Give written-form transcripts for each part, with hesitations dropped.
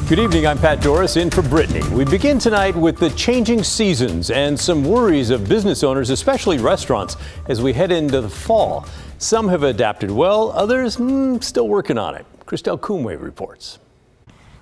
Good evening, I'm Pat Doris in for Brittany. We begin tonight with the changing seasons and some worries of business owners, especially restaurants, as we head into the fall. Some have adapted well, others still working on it. Christelle Coomway reports.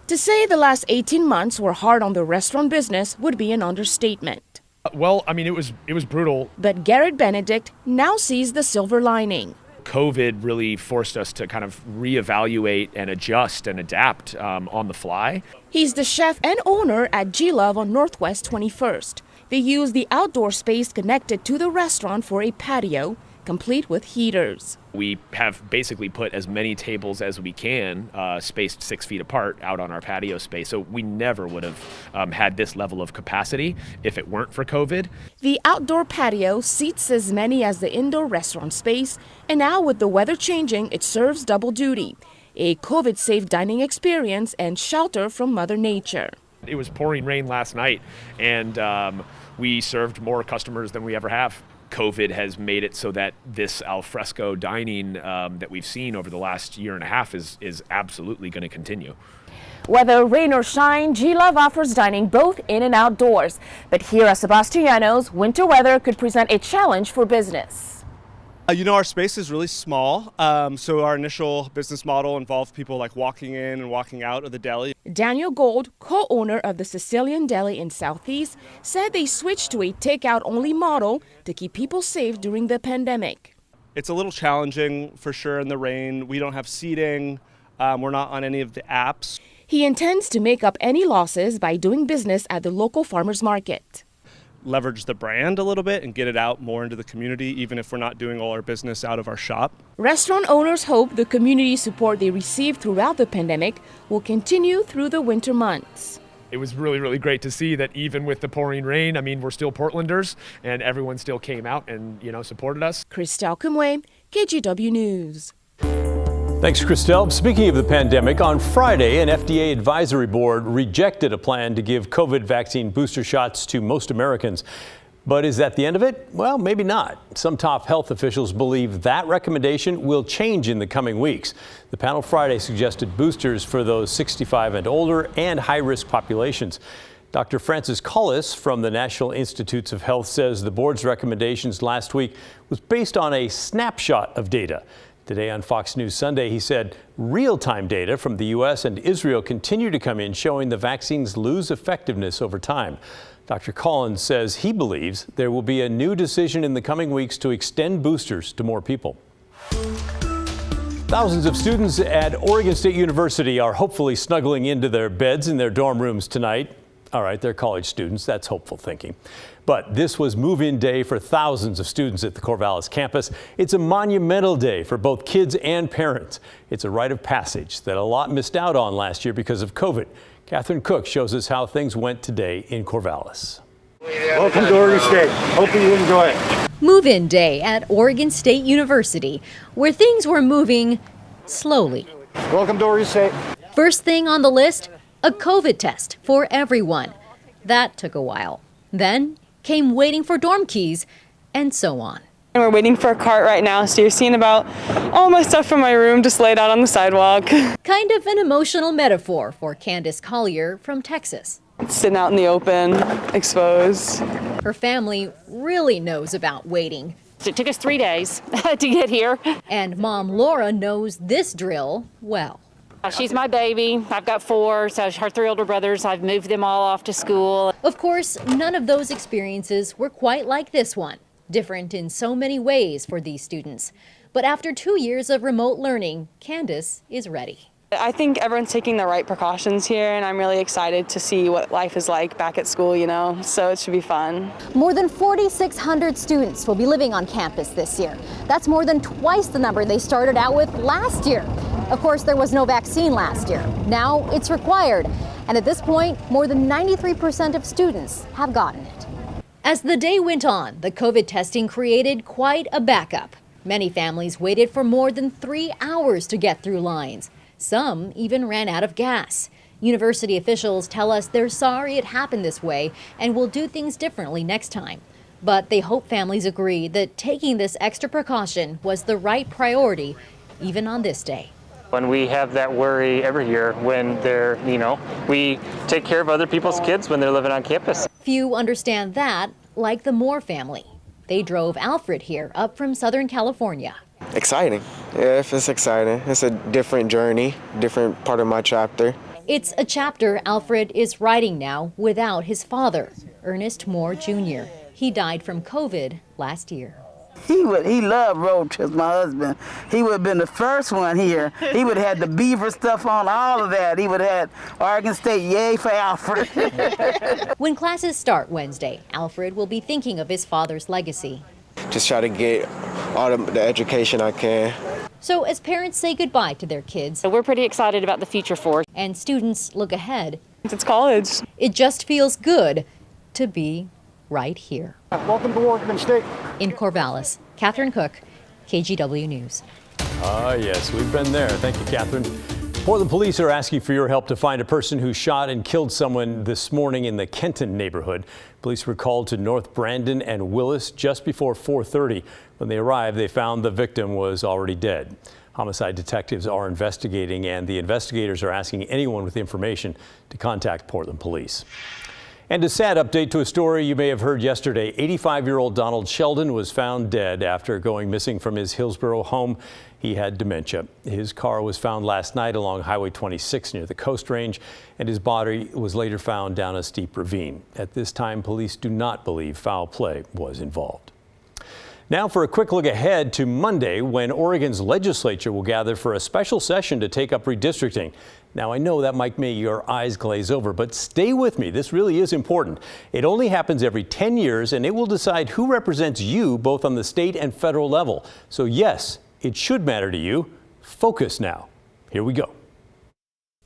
To say the last 18 months were hard on the restaurant business would be an understatement. Well, I mean, it was brutal. But Garrett Benedict now sees the silver lining. COVID really forced us to kind of reevaluate and adjust and adapt on the fly. He's the chef and owner at G-Love on Northwest 21st. They use the outdoor space connected to the restaurant for a patio, complete with heaters. We have basically put as many tables as we can, spaced 6 feet apart, out on our patio space. So we never would have had this level of capacity if it weren't for COVID. The outdoor patio seats as many as the indoor restaurant space, and now with the weather changing, it serves double duty, a COVID-safe dining experience and shelter from Mother Nature. It was pouring rain last night, and we served more customers than we ever have. COVID has made it so that this al fresco dining that we've seen over the last year and a half is absolutely going to continue. Whether rain or shine, G-Love offers dining both in and outdoors. But here at Sebastiano's, winter weather could present a challenge for business. Our space is really small, so our initial business model involved people like walking in and walking out of the deli. Daniel Gold, co-owner of the Sicilian Deli in Southeast, said they switched to a takeout-only model to keep people safe during the pandemic. It's a little challenging for sure in the rain. We don't have seating. We're not on any of the apps. He intends to make up any losses by doing business at the local farmers market. Leverage the brand a little bit and get it out more into the community, even if we're not doing all our business out of our shop. Restaurant owners hope the community support they received throughout the pandemic will continue through the winter months. It was really, really great to see that even with the pouring rain, I mean, we're still Portlanders, and everyone still came out and, supported us. Christelle Coomway, KGW News. Thanks, Christelle. Speaking of the pandemic, on Friday, an FDA advisory board rejected a plan to give COVID vaccine booster shots to most Americans. But is that the end of it? Well, maybe not. Some top health officials believe that recommendation will change in the coming weeks. The panel Friday suggested boosters for those 65 and older and high-risk populations. Dr. Francis Collis from the National Institutes of Health says the board's recommendations last week was based on a snapshot of data. Today on Fox News Sunday, he said real-time data from the U.S. and Israel continue to come in, showing the vaccines lose effectiveness over time. Dr. Collins says he believes there will be a new decision in the coming weeks to extend boosters to more people. Thousands of students at Oregon State University are hopefully snuggling into their beds in their dorm rooms tonight. All right, they're college students. That's hopeful thinking. But this was move-in day for thousands of students at the Corvallis campus. It's a monumental day for both kids and parents. It's a rite of passage that a lot missed out on last year because of COVID. Catherine Cook shows us how things went today in Corvallis. Welcome to Oregon State. Hope you enjoy it. Move-in day at Oregon State University, where things were moving slowly. Welcome to Oregon State. First thing on the list, a COVID test for everyone. That took a while. Then came waiting for dorm keys, and so on. And we're waiting for a cart right now, so you're seeing about all my stuff from my room just laid out on the sidewalk. Kind of an emotional metaphor for Candace Collier from Texas. Sitting out in the open, exposed. Her family really knows about waiting. It took us 3 days to get here. And Mom Laura knows this drill well. She's my baby. I've got 4, so her 3 older brothers, I've moved them all off to school. Of course, none of those experiences were quite like this one. Different in so many ways for these students. But after 2 years of remote learning, Candace is ready. I think everyone's taking the right precautions here, and I'm really excited to see what life is like back at school, so it should be fun. More than 4,600 students will be living on campus this year. That's more than twice the number they started out with last year. Of course, there was no vaccine last year. Now it's required. And at this point, more than 93% of students have gotten it. As the day went on, the COVID testing created quite a backup. Many families waited for more than 3 hours to get through lines. Some even ran out of gas. University officials tell us they're sorry it happened this way and will do things differently next time. But they hope families agree that taking this extra precaution was the right priority, even on this day. And we have that worry every year when we take care of other people's kids when they're living on campus. Few understand that, like the Moore family. They drove Alfred here up from Southern California. Exciting. Yeah, it's exciting. It's a different journey, different part of my chapter. It's a chapter Alfred is writing now without his father, Ernest Moore Jr. He died from COVID last year. He loved road trips, my husband. He would have been the first one here. He would have had the beaver stuff on, all of that. He would have had Oregon State, yay for Alfred. When classes start Wednesday, Alfred will be thinking of his father's legacy. Just try to get all the education I can. So as parents say goodbye to their kids, So we're pretty excited about the future for us. and students look ahead, It's college. it just feels good to be right here. Welcome to Oregon State. In Corvallis, Catherine Cook, KGW News. Yes, we've been there. Thank you, Catherine. Portland police are asking for your help to find a person who shot and killed someone this morning in the Kenton neighborhood. Police were called to North Brandon and Willis just before 4:30. When they arrived, they found the victim was already dead. Homicide detectives are investigating, and the investigators are asking anyone with information to contact Portland police. And a sad update to a story you may have heard yesterday. 85-year-old Donald Sheldon was found dead after going missing from his Hillsborough home. He had dementia. His car was found last night along Highway 26 near the Coast Range, and his body was later found down a steep ravine. At this time, police do not believe foul play was involved. Now for a quick look ahead to Monday, when Oregon's legislature will gather for a special session to take up redistricting. Now, I know that might make your eyes glaze over, but stay with me. This really is important. It only happens every 10 years, and it will decide who represents you both on the state and federal level. So yes, it should matter to you. Focus now. Here we go.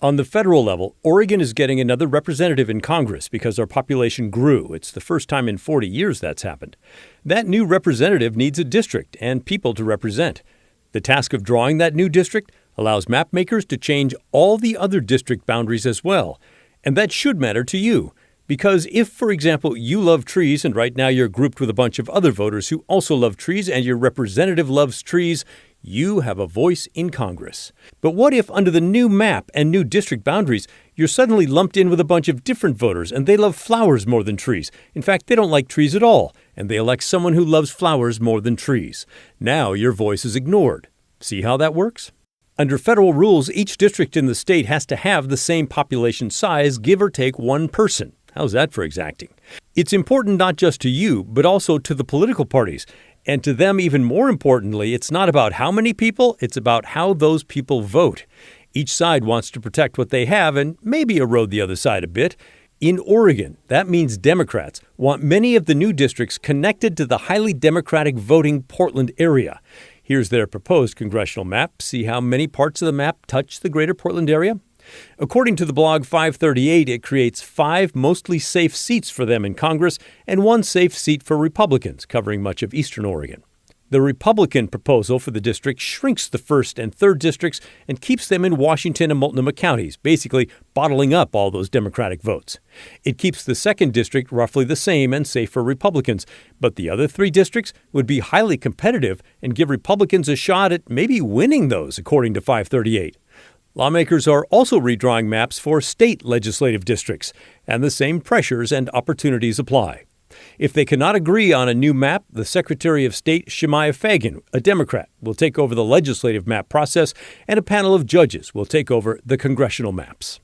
On the federal level, Oregon is getting another representative in Congress because our population grew. It's the first time in 40 years that's happened. That new representative needs a district and people to represent. The task of drawing that new district allows map makers to change all the other district boundaries as well. And that should matter to you. Because if, for example, you love trees and right now you're grouped with a bunch of other voters who also love trees and your representative loves trees, you have a voice in Congress. But what if under the new map and new district boundaries, you're suddenly lumped in with a bunch of different voters and they love flowers more than trees? In fact, they don't like trees at all, and they elect someone who loves flowers more than trees. Now your voice is ignored. See how that works? Under federal rules, each district in the state has to have the same population size, give or take one person. How's that for exacting? It's important not just to you, but also to the political parties. And to them, even more importantly, it's not about how many people, it's about how those people vote. Each side wants to protect what they have and maybe erode the other side a bit. In Oregon, that means Democrats want many of the new districts connected to the highly Democratic voting Portland area. Here's their proposed congressional map. See how many parts of the map touch the greater Portland area? According to the blog 538, it creates 5 mostly safe seats for them in Congress and 1 safe seat for Republicans, covering much of eastern Oregon. The Republican proposal for the district shrinks the 1st and 3rd districts and keeps them in Washington and Multnomah counties, basically bottling up all those Democratic votes. It keeps the 2nd district roughly the same and safe for Republicans, but the other 3 districts would be highly competitive and give Republicans a shot at maybe winning those, according to 538. Lawmakers are also redrawing maps for state legislative districts, and the same pressures and opportunities apply. If they cannot agree on a new map, the Secretary of State, Shemaiah Fagan, a Democrat, will take over the legislative map process, and a panel of judges will take over the congressional maps.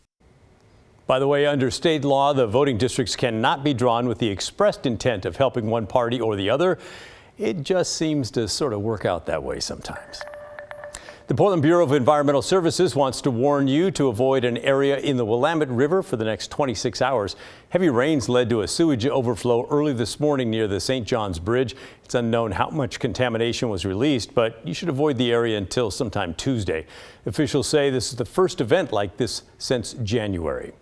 By the way, under state law, the voting districts cannot be drawn with the expressed intent of helping one party or the other. It just seems to sort of work out that way sometimes. The Portland Bureau of Environmental Services wants to warn you to avoid an area in the Willamette River for the next 26 hours. Heavy rains led to a sewage overflow early this morning near the St. John's Bridge. It's unknown how much contamination was released, but you should avoid the area until sometime Tuesday. Officials say this is the first event like this since January.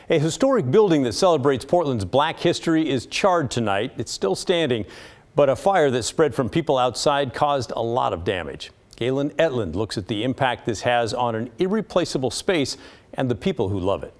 A historic building that celebrates Portland's Black history is charred tonight. It's still standing, but a fire that spread from people outside caused a lot of damage. Galen Etland looks at the impact this has on an irreplaceable space and the people who love it.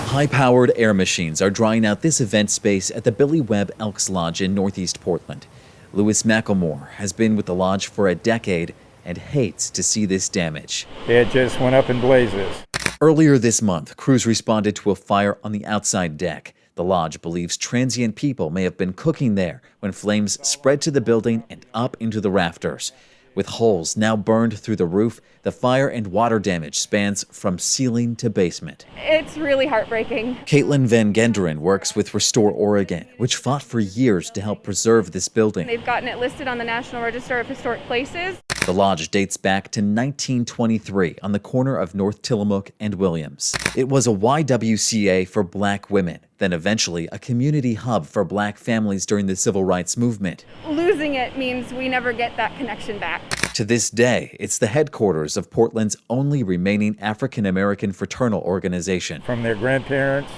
High-powered air machines are drying out this event space at the Billy Webb Elks Lodge in northeast Portland. Louis McElmore has been with the lodge for a decade and hates to see this damage. It just went up in blazes. Earlier this month, crews responded to a fire on the outside deck. The lodge believes transient people may have been cooking there when flames spread to the building and up into the rafters. With holes now burned through the roof, the fire and water damage spans from ceiling to basement. It's really heartbreaking. Caitlin Van Genderen works with Restore Oregon, which fought for years to help preserve this building. They've gotten it listed on the National Register of Historic Places. The lodge dates back to 1923 on the corner of North Tillamook and Williams. It was a YWCA for black women, then eventually a community hub for black families during the civil rights movement. Losing it means we never get that connection back. To this day, it's the headquarters of Portland's only remaining African-American fraternal organization. From their grandparents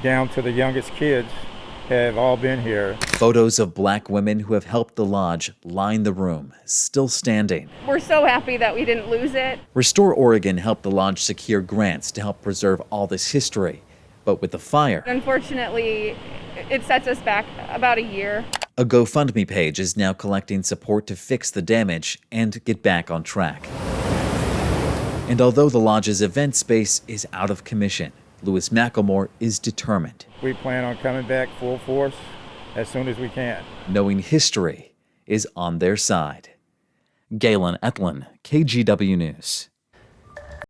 down to the youngest kids have all been here. Photos of black women who have helped the lodge line the room, still standing. We're so happy that we didn't lose it. Restore Oregon helped the lodge secure grants to help preserve all this history. But with the fire, Unfortunately, it sets us back about a year. a GoFundMe page is now collecting support to fix the damage and get back on track. And although the lodge's event space is out of commission, Louis McElmore is determined. We plan on coming back full force as soon as we can. Knowing history is on their side. Galen Etlin, KGW News.